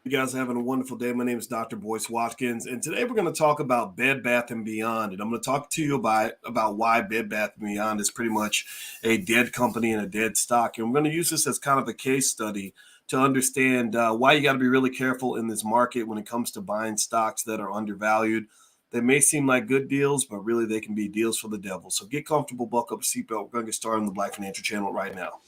You guys are having a wonderful day. My name is Dr. Boyce Watkins, and today we're going to talk about Bed Bath and Beyond. And I'm going to talk to you about why Bed Bath and Beyond is pretty much a dead company and a dead stock. And we're going to use this as kind of a case study to understand why you got to be really careful in this market when it comes to buying stocks that are undervalued. They may seem like good deals, but really they can be deals for the devil. So get comfortable, buckle up a seatbelt. We're going to get started on the Black Financial Channel right now.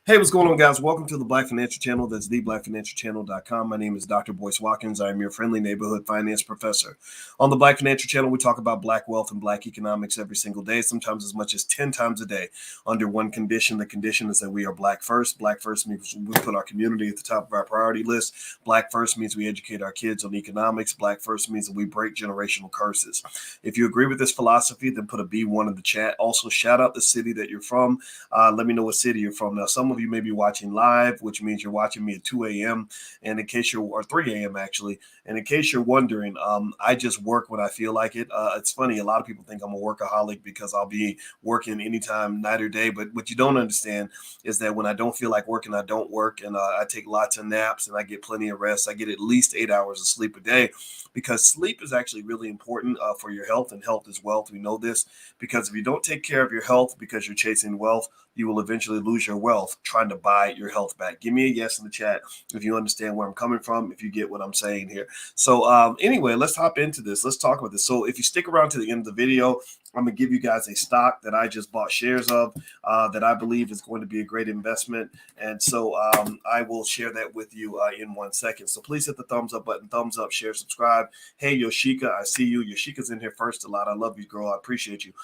Hey, what's going on, guys? Welcome to the Black Financial Channel. That's theblackfinancialchannel.com. My name is Dr. Boyce Watkins. I am your friendly neighborhood finance professor. On the Black Financial Channel, we talk about black wealth and black economics every single day, sometimes as much as 10 times a day, under one condition. The condition is that we are black first. Black first means we put our community at the top of our priority list. Black first means we educate our kids on economics. Black first means that we break generational curses. If you agree with this philosophy, then put a B1 in the chat. Also, shout out the city that you're from. Let me know what city you're from. Now, some of you may be watching live, which means you're watching me at 2 a.m. and in case you're or 3 a.m. actually. And in case you're wondering, I just work when I feel like it. It's funny. A lot of people think I'm a workaholic because I'll be working anytime, night or day. But what you don't understand is that when I don't feel like working, I don't work. And I take lots of naps and I get plenty of rest. I get at least 8 hours of sleep a day because sleep is actually really important for your health, and health is wealth. We know this because if you don't take care of your health because you're chasing wealth, you will eventually lose your wealth trying to buy your health back. Give me a yes in the chat if you understand where I'm coming from, if you get what I'm saying here. So anyway, let's hop into this. Let's talk about this. So if you stick around to the end of the video, I'm going to give you guys a stock that I just bought shares of that I believe is going to be a great investment. And so I will share that with you in 1 second. So please hit the thumbs up button, thumbs up, share, subscribe. Hey, Yoshika, I see you. Yoshika's in here first a lot. I love you, girl. I appreciate you.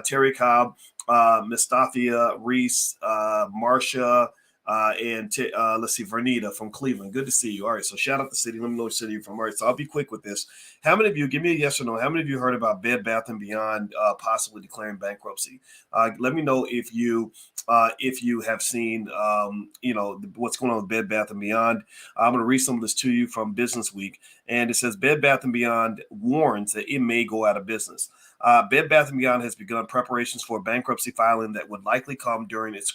Terry Cobb, Mustafia, Reese, Marsha, let's see, Vernita from Cleveland. Good to see you. All right, so shout out the city. Let me know what city you're from. All right, so I'll be quick with this. How many of you, give me a yes or no, how many of you heard about Bed Bath & Beyond possibly declaring bankruptcy? Let me know if you have seen, what's going on with Bed Bath & Beyond. I'm going to read some of this to you from Business Week, and it says Bed Bath & Beyond warns that it may go out of business. Bed Bath & Beyond has begun preparations for a bankruptcy filing that would likely come during its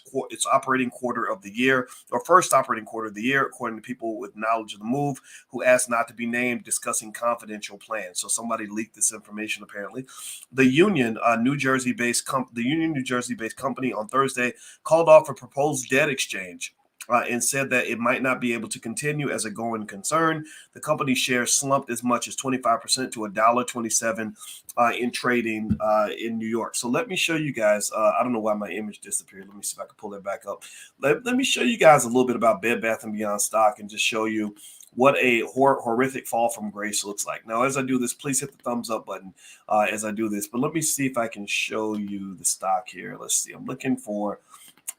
operating quarter of the year, or first operating quarter of the year, according to people with knowledge of the move who asked not to be named, discussing confidential plans. So somebody leaked this information apparently. The Union, New Jersey-based company on Thursday called off a proposed debt exchange. And said that it might not be able to continue as a going concern. The company's shares slumped as much as 25% to $1.27 in trading in New York. So let me show you guys. I don't know why my image disappeared. Let me see if I can pull that back up. Let me show you guys a little bit about Bed Bath & Beyond stock and just show you what a horrific fall from grace looks like. Now, as I do this, please hit the thumbs up button as I do this. But let me see if I can show you the stock here. Let's see. I'm looking for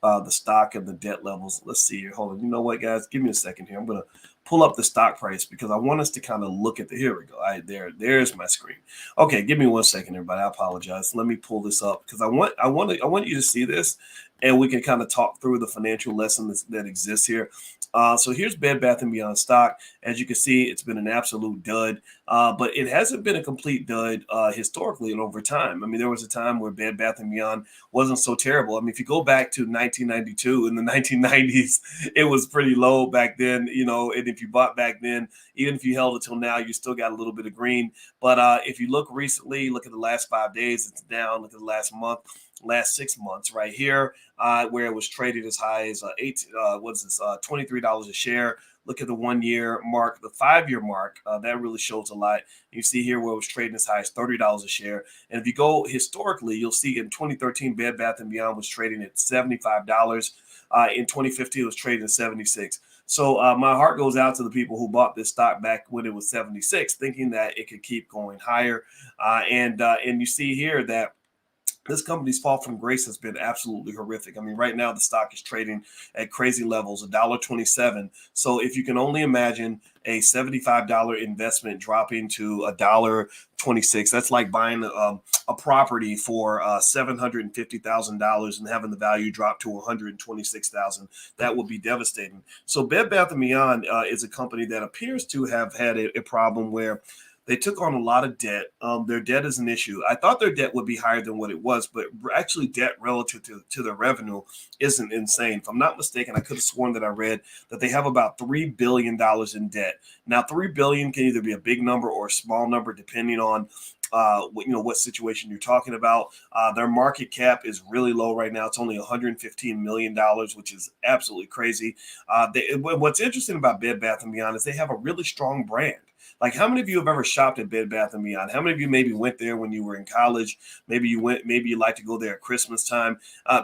the stock and the debt levels. Let's see here. Hold on. You know what, guys? Give me a second here. I'm going to pull up the stock price because I want us to kind of look at here we go. There's my screen. Okay, give me 1 second, everybody. I apologize. Let me pull this up because I want you to see this, and we can kind of talk through the financial lesson that exists here. So here's Bed Bath & Beyond stock. As you can see, it's been an absolute dud, but it hasn't been a complete dud historically and over time. I mean, there was a time where Bed Bath & Beyond wasn't so terrible. I mean, if you go back to 1992, in the 1990s, it was pretty low back then, and if you bought back then, even if you held it till now, you still got a little bit of green. But if you look recently, look at the last 5 days, it's down. Look at the last month. Last 6 months right here, where it was traded as high as $23 a share. Look at the 1 year mark, the 5 year mark. That really shows a lot. You see here where it was trading as high as $30 a share. And if you go historically, you'll see in 2013, Bed Bath & Beyond was trading at $75. In 2015, it was trading at $76. So my heart goes out to the people who bought this stock back when it was 76, thinking that it could keep going higher. And you see here that this company's fall from grace has been absolutely horrific. I mean, right now the stock is trading at crazy levels, $1.27. So if you can only imagine a $75 investment dropping to $1.26, that's like buying a property for $750,000 and having the value drop to $126,000. That would be devastating. So Bed Bath & Beyond is a company that appears to have had a problem where They took on a lot of debt. Their debt is an issue. I thought their debt would be higher than what it was, but actually debt relative to their revenue isn't insane. If I'm not mistaken, I could have sworn that I read that they have about $3 billion in debt. Now, $3 billion can either be a big number or a small number, depending on what situation you're talking about. Their market cap is really low right now. It's only $115 million, which is absolutely crazy. What's interesting about Bed Bath & Beyond is they have a really strong brand. Like, how many of you have ever shopped at Bed Bath & Beyond? How many of you maybe went there when you were in college? Maybe you like to go there at Christmas time.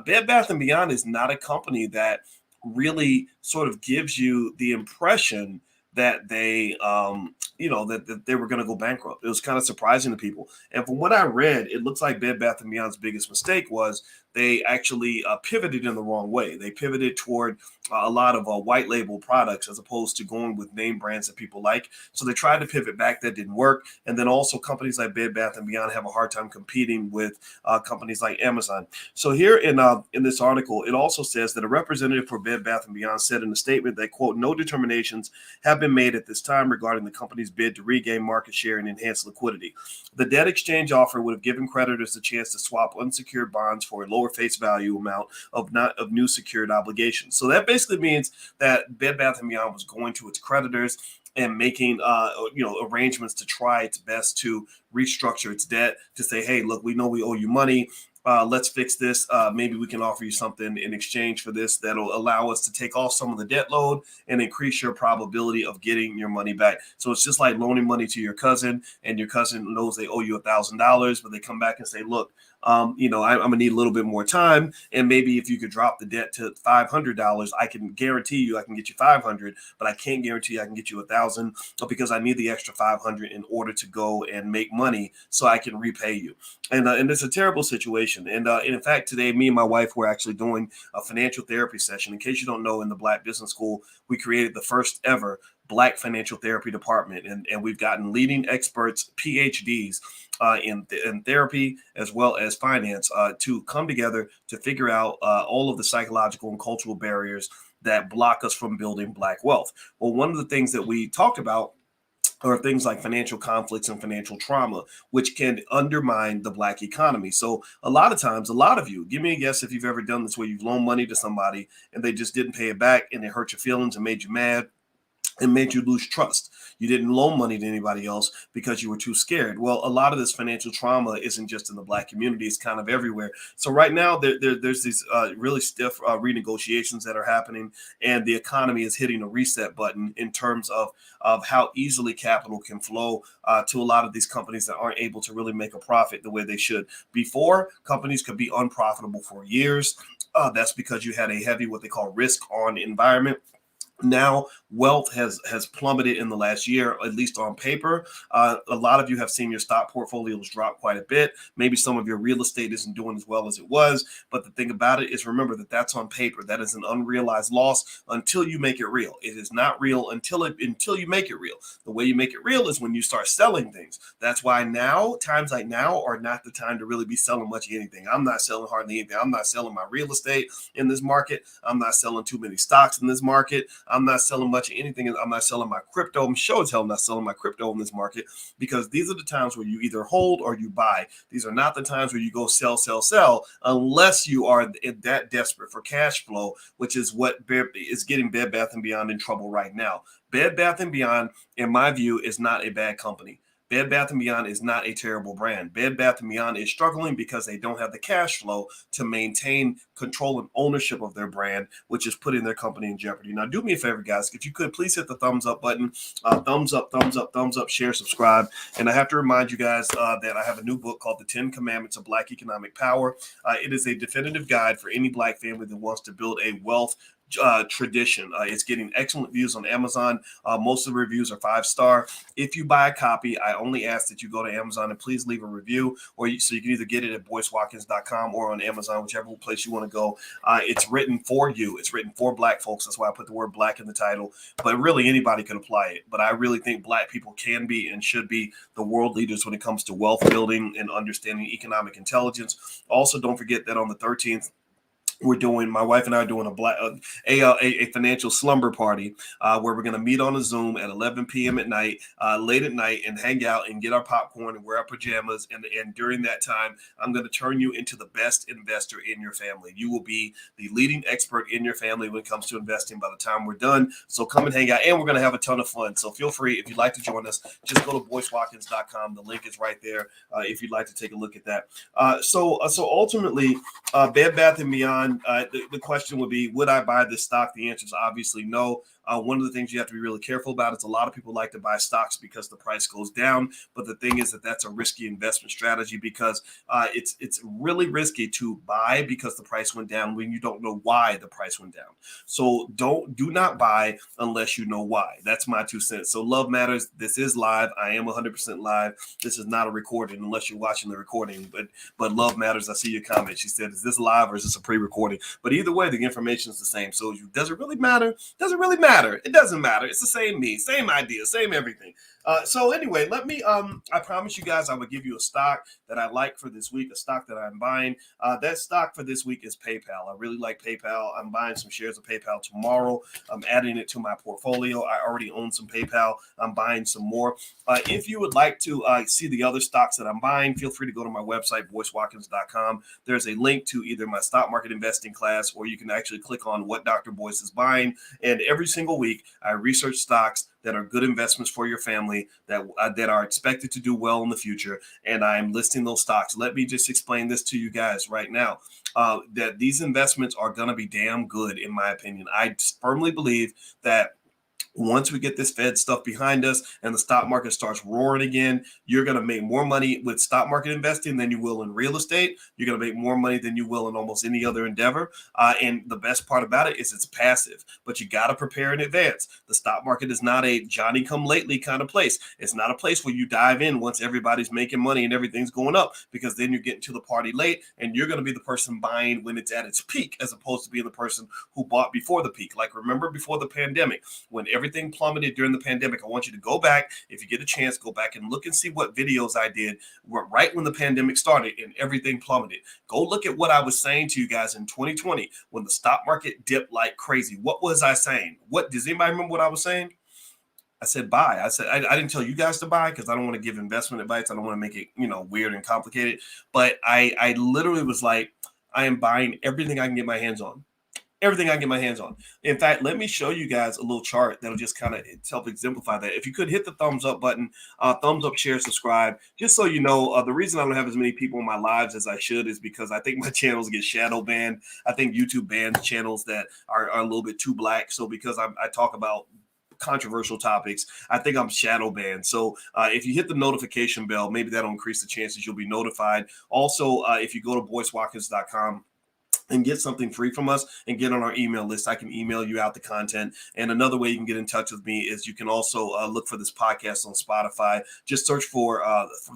Bed Bath & Beyond is not a company that really sort of gives you the impression that that they were going to go bankrupt. It was kind of surprising to people. And from what I read, it looks like Bed Bath & Beyond's biggest mistake was they actually pivoted in the wrong way. They pivoted toward a lot of white label products as opposed to going with name brands that people like. So they tried to pivot back. That didn't work. And then also companies like Bed Bath & Beyond have a hard time competing with companies like Amazon. So here in this article, it also says that a representative for Bed Bath & Beyond said in a statement that, quote, no determinations have been made at this time regarding the company's bid to regain market share and enhance liquidity. The debt exchange offer would have given creditors a chance to swap unsecured bonds for a lower face value amount of new secured obligations. So that basically means that Bed Bath & Beyond was going to its creditors and making arrangements to try its best to restructure its debt, to say, hey, look, we know we owe you money. Let's fix this. Maybe we can offer you something in exchange for this that'll allow us to take off some of the debt load and increase your probability of getting your money back. So it's just like loaning money to your cousin, and your cousin knows they owe you $1,000, but they come back and say, look, I'm gonna need a little bit more time, and maybe if you could drop the debt to $500, I can guarantee you I can get you $500, but I can't guarantee I can get you $1,000 because I need the extra $500 in order to go and make money so I can repay you. And it's a terrible situation. And in fact, today, me and my wife were actually doing a financial therapy session. In case you don't know, in the Black Business School, we created the first ever Black financial therapy department. And we've gotten leading experts, PhDs in therapy as well as finance to come together to figure out all of the psychological and cultural barriers that block us from building Black wealth. Well, one of the things that we talked about are things like financial conflicts and financial trauma, which can undermine the Black economy. So a lot of times, a lot of you, give me a guess if you've ever done this, where you've loaned money to somebody and they just didn't pay it back and it hurt your feelings and made you mad. It made you lose trust. You didn't loan money to anybody else because you were too scared. Well, a lot of this financial trauma isn't just in the Black community. It's kind of everywhere. So right now, there's these really stiff renegotiations that are happening, and the economy is hitting a reset button in terms of how easily capital can flow to a lot of these companies that aren't able to really make a profit the way they should. Before, companies could be unprofitable for years. That's because you had a heavy, what they call risk on environment. Now, wealth has plummeted in the last year, at least on paper. A lot of you have seen your stock portfolios drop quite a bit. Maybe some of your real estate isn't doing as well as it was. But the thing about it is, remember that that's on paper. That is an unrealized loss until you make it real. It is not real until you make it real. The way you make it real is when you start selling things. That's why now, times like now are not the time to really be selling much of anything. I'm not selling hardly anything. I'm not selling my real estate in this market. I'm not selling too many stocks in this market. I'm not selling much of anything. I'm not selling my crypto. I'm sure as hell not selling my crypto in this market, because these are the times where you either hold or you buy. These are not the times where you go sell, unless you are that desperate for cash flow, which is what is getting Bed Bath & Beyond in trouble right now. Bed Bath & Beyond, in my view, is not a bad company. Bed Bath & Beyond is not a terrible brand. Bed Bath & Beyond is struggling because they don't have the cash flow to maintain control and ownership of their brand, which is putting their company in jeopardy. Now, do me a favor, guys. If you could, please hit the thumbs up button. Thumbs up, share, subscribe. And I have to remind you guys that I have a new book called The 10 Commandments of Black Economic Power. It is a definitive guide for any Black family that wants to build a wealth tradition. It's getting excellent views on Amazon. Most of the reviews are 5-star. If you buy a copy, I only ask that you go to Amazon and please leave a review, so you can either get it at boycewatkins.com or on Amazon, whichever place you want to go. It's written for you. It's written for Black folks. That's why I put the word Black in the title. But really, anybody can apply it. But I really think Black people can be and should be the world leaders when it comes to wealth building and understanding economic intelligence. Also, don't forget that on the 13th, My wife and I are doing a financial slumber party where we're going to meet on a Zoom at 11 p.m. at night, late at night, and hang out and get our popcorn and wear our pajamas. And during that time, I'm going to turn you into the best investor in your family. You will be the leading expert in your family when it comes to investing by the time we're done. So come and hang out, and we're going to have a ton of fun. So feel free, if you'd like to join us, just go to boycewatkins.com. The link is right there if you'd like to take a look at that. So ultimately, Bed Bath & Beyond, the question would be, would I buy this stock? The answer is obviously no. One of the things you have to be really careful about is a lot of people like to buy stocks because the price goes down. But the thing is that that's a risky investment strategy because it's really risky to buy because the price went down when you don't know why the price went down. So do not buy unless you know why. That's my 2 cents. So Love Matters. This is live. I am 100% live. This is not a recording unless you're watching the recording. But Love Matters. I see your comment. She said, "Is this live or is this a pre-recording?" But either way, the information is the same. So does it really matter? Does it really matter? It doesn't matter. It's the same me, same idea, same everything. So anyway, I promise you guys I would give you a stock that I like for this week, a stock that I'm buying. That stock for this week is PayPal. I really like PayPal. I'm buying some shares of PayPal tomorrow. I'm adding it to my portfolio. I already own some PayPal. I'm buying some more. If you would like to see the other stocks that I'm buying, feel free to go to my website, boycewatkins.com. There's a link to either my stock market investing class, or you can actually click on what Dr. Boyce is buying. And every single week, I research stocks that are good investments for your family that are expected to do well in the future. And I'm listing those stocks. Let me just explain this to you guys right now, that these investments are going to be damn good, in my opinion. I firmly believe that once we get this Fed stuff behind us and the stock market starts roaring again, you're going to make more money with stock market investing than you will in real estate. You're going to make more money than you will in almost any other endeavor. And the best part about it is it's passive, but you got to prepare in advance. The stock market is not a Johnny come lately kind of place. It's not a place where you dive in once everybody's making money and everything's going up, because then you're getting to the party late and you're going to be the person buying when it's at its peak, as opposed to being the person who bought before the peak. Like, remember before the pandemic, when everything plummeted during the pandemic, I want you to go back, if you get a chance, go back and look and see what videos I did right when the pandemic started and everything plummeted. Go look at what I was saying to you guys in 2020 when the stock market dipped like crazy. What was I saying? Does anybody remember what I was saying? I said buy. I said I didn't tell you guys to buy because I don't want to give investment advice. I don't want to make it weird and complicated. But I literally was like, I am buying everything I can get my hands on. Everything I can get my hands on. In fact, let me show you guys a little chart that'll just kind of help exemplify that. If you could hit the thumbs up button, thumbs up, share, subscribe, just so you know, the reason I don't have as many people in my lives as I should is because I think my channels get shadow banned. I think YouTube bans channels that are a little bit too black. So because I talk about controversial topics, I think I'm shadow banned. So if you hit the notification bell, maybe that'll increase the chances you'll be notified. Also, if you go to boycewatkins.com and get something free from us and get on our email list, I can email you out the content. And another way you can get in touch with me is you can also look for this podcast on Spotify. Just search for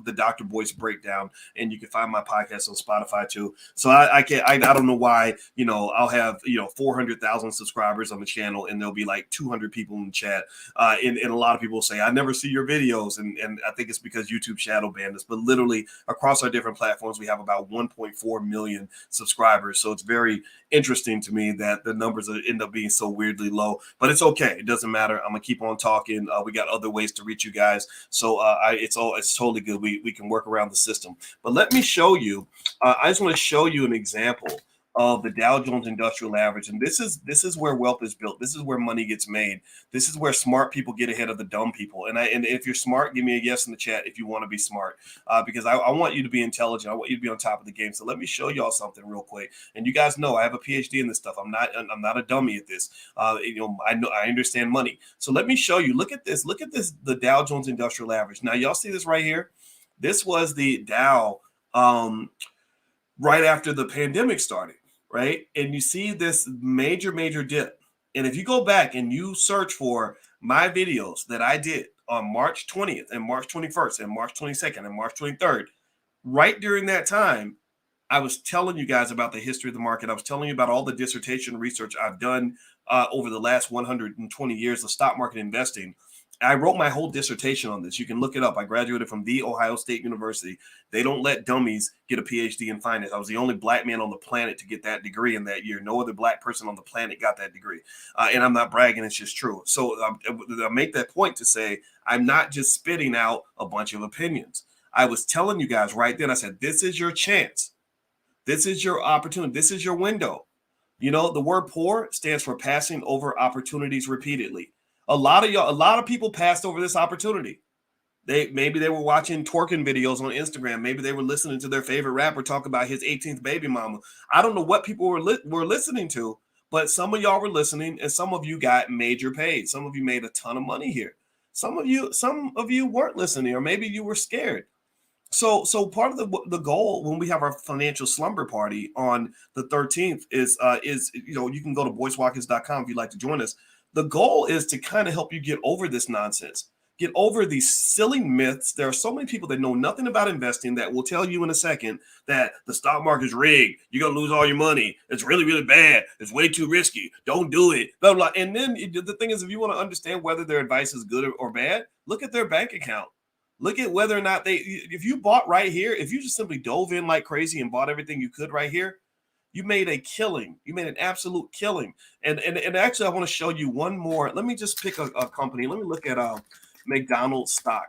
the Dr. Boyce Breakdown, and you can find my podcast on Spotify too. So I don't know why, I'll have, 400,000 subscribers on the channel and there'll be like 200 people in the chat. And a lot of people say, I never see your videos. And I think it's because YouTube shadow banned us. But literally across our different platforms, we have about 1.4 million subscribers. So it's very interesting to me that the numbers end up being so weirdly low, but it's okay. It doesn't matter. I'm gonna keep on talking. We got other ways to reach you guys, so it's totally good. We can work around the system. But let me show you. I just want to show you an example of the Dow Jones Industrial Average, and this is where wealth is built. This is where money gets made. This is where smart people get ahead of the dumb people. And if you're smart, give me a yes in the chat if you want to be smart, because I want you to be intelligent. I want you to be on top of the game. So let me show y'all something real quick. And you guys know I have a PhD in this stuff. I'm not a dummy at this. I understand money. So let me show you. Look at this. Look at this. The Dow Jones Industrial Average. Now y'all see this right here. This was the Dow right after the pandemic started. Right. And you see this major dip. And if you go back and you search for my videos that I did on March 20th and March 21st and March 22nd and March 23rd, right during that time, I was telling you guys about the history of the market. I was telling you about all the dissertation research I've done over the last 120 years of stock market investing. I wrote my whole dissertation on this. You can look it up. I graduated from The Ohio State University. They don't let dummies get a PhD in finance. I was the only black man on the planet to get that degree in that year. No other black person on the planet got that degree. And I'm not bragging. It's just true. So I make that point to say I'm not just spitting out a bunch of opinions. I was telling you guys right then, I said, this is your chance. This is your opportunity. This is your window. You know, the word poor stands for passing over opportunities repeatedly. A lot of people passed over this opportunity. Maybe they were watching twerking videos on Instagram. Maybe they were listening to their favorite rapper talk about his 18th baby mama. I don't know what people were listening to, but some of y'all were listening, and some of you got major paid. Some of you made a ton of money here. Some of you weren't listening, or maybe you were scared. So part of the goal when we have our financial slumber party on the 13th is you can go to boycewatkins.com if you'd like to join us. The goal is to kind of help you get over this nonsense, get over these silly myths. There are so many people that know nothing about investing that will tell you in a second that the stock market is rigged. You're going to lose all your money. It's really, really bad. It's way too risky. Don't do it. Blah, blah. And then the thing is, if you want to understand whether their advice is good or bad, look at their bank account. Look at whether or not if you bought right here, if you just simply dove in like crazy and bought everything you could right here, you made a killing. You made an absolute killing. And actually, I want to show you one more. Let me just pick a company. Let me look at McDonald's stock.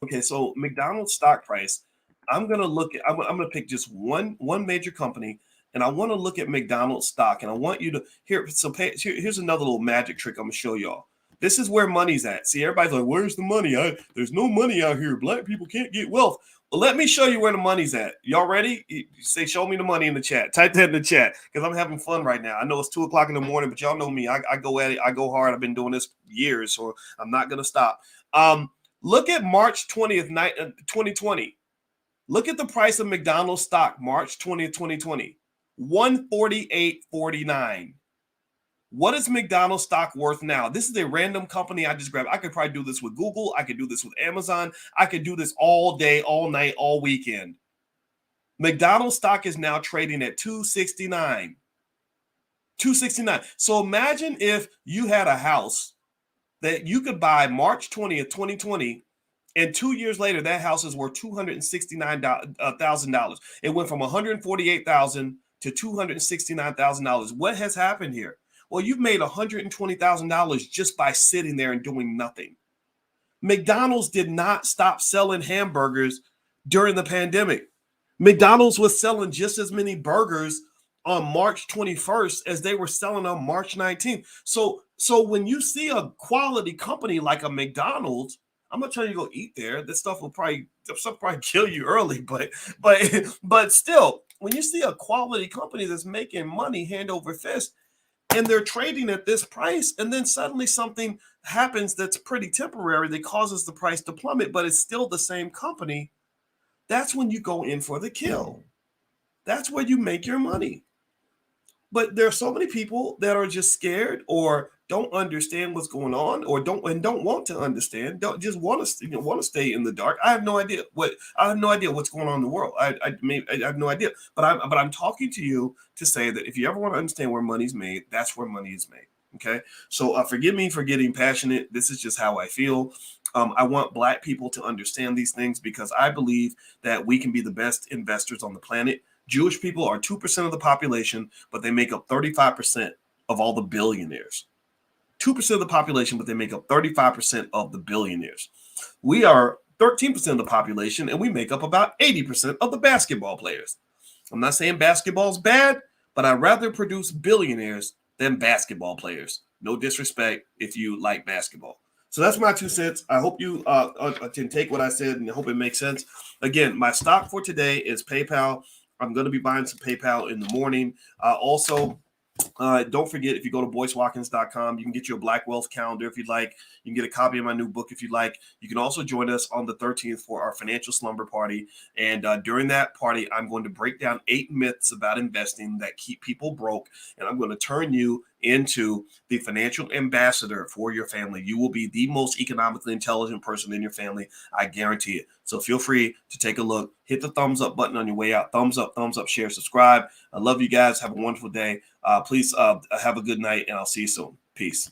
Okay, so McDonald's stock price. I'm gonna pick just one major company, and I want to look at McDonald's stock. And I want you to here's another little magic trick I'm gonna show y'all. This is where money's at. See, everybody's like, "Where's the money? There's no money out here. Black people can't get wealth." Well, let me show you where the money's at. Y'all ready? Say, show me the money in the chat. Type that in the chat because I'm having fun right now. I know it's 2:00 in the morning, but y'all know me. I go at it. I go hard. I've been doing this years, so I'm not going to stop. Look at March 20th, 2020. Look at the price of McDonald's stock, March 20th, 2020. $148.49. What is McDonald's stock worth now? This is a random company I just grabbed. I could probably do this with Google. I could do this with Amazon. I could do this all day, all night, all weekend. McDonald's stock is now trading at $269. $269. So imagine if you had a house that you could buy March 20th, 2020, and 2 years later, that house is worth $269,000. It went from $148,000 to $269,000. What has happened here? Well, you've made $120,000 just by sitting there and doing nothing. McDonald's did not stop selling hamburgers during the pandemic. McDonald's was selling just as many burgers on March 21st as they were selling on March 19th. So when you see a quality company like a McDonald's, I'm not telling you to go eat there. This stuff will probably kill you early, but still, when you see a quality company that's making money hand over fist, and they're trading at this price, and then suddenly something happens that's pretty temporary that causes the price to plummet, but it's still the same company, that's when you go in for the kill. That's where you make your money. But there are so many people that are just scared or don't understand what's going on, or don't want to understand. Don't just want to stay in the dark. I have no idea what's going on in the world. I have no idea. But I'm talking to you to say that if you ever want to understand where money's made, that's where money is made. Okay. So forgive me for getting passionate. This is just how I feel. I want Black people to understand these things because I believe that we can be the best investors on the planet. Jewish people are 2% of the population, but they make up 35% of all the billionaires. 2% of the population, but they make up 35% of the billionaires. We are 13% of the population, and we make up about 80% of the basketball players. I'm not saying basketball's bad, but I'd rather produce billionaires than basketball players. No disrespect if you like basketball. So that's my 2 cents. I hope you can take what I said, and I hope it makes sense. Again, my stock for today is PayPal. I'm going to be buying some PayPal in the morning. Also, don't forget, if you go to boycewatkins.com, you can get your Black Wealth calendar if you'd like. You can get a copy of my new book if you'd like. You can also join us on the 13th for our financial slumber party. And during that party, I'm going to break down 8 myths about investing that keep people broke. And I'm going to turn you into the financial ambassador for your family. You will be the most economically intelligent person in your family. I guarantee it. So feel free to take a look. Hit the thumbs up button on your way out. Thumbs up, share, subscribe. I love you guys. Have a wonderful day. Please have a good night, and I'll see you soon. Peace.